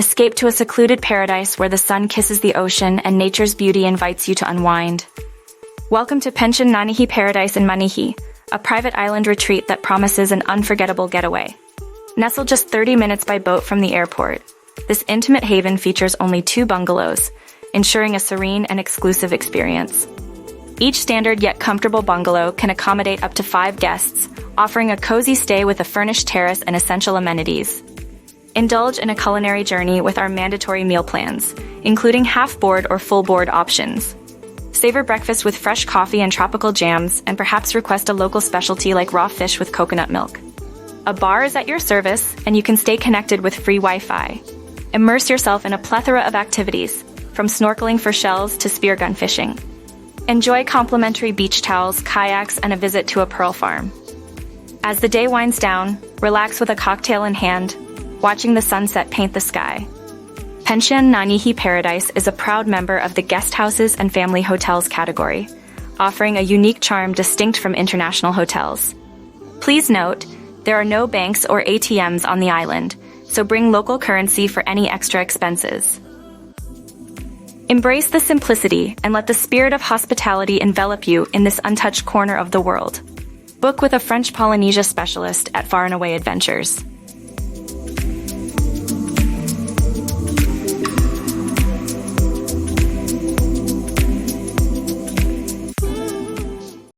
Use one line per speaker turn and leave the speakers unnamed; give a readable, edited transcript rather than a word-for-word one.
Escape to a secluded paradise where the sun kisses the ocean and nature's beauty invites you to unwind. Welcome to Pension Nanihi Paradise Manihi, a private island retreat that promises an unforgettable getaway. Nestled just 30 minutes by boat from the airport, this intimate haven features only 2 bungalows, ensuring a serene and exclusive experience. Each standard yet comfortable bungalow can accommodate up to 5 guests, offering a cozy stay with a furnished terrace and essential amenities. Indulge in a culinary journey with our mandatory meal plans, including half-board or full-board options. Savor breakfast with fresh coffee and tropical jams, and perhaps request a local specialty like raw fish with coconut milk. A bar is at your service, and you can stay connected with free Wi-Fi. Immerse yourself in a plethora of activities, from snorkeling for shells to speargun fishing. Enjoy complimentary beach towels, kayaks, and a visit to a pearl farm. As the day winds down, relax with a cocktail in hand, watching the sunset paint the sky. Pension Nanihi Paradise is a proud member of the guest houses and family hotels category, offering a unique charm distinct from international hotels. Please note, there are no banks or ATMs on the island, so bring local currency for any extra expenses. Embrace the simplicity and let the spirit of hospitality envelop you in this untouched corner of the world. Book with a French Polynesia specialist at Far and Away Adventures.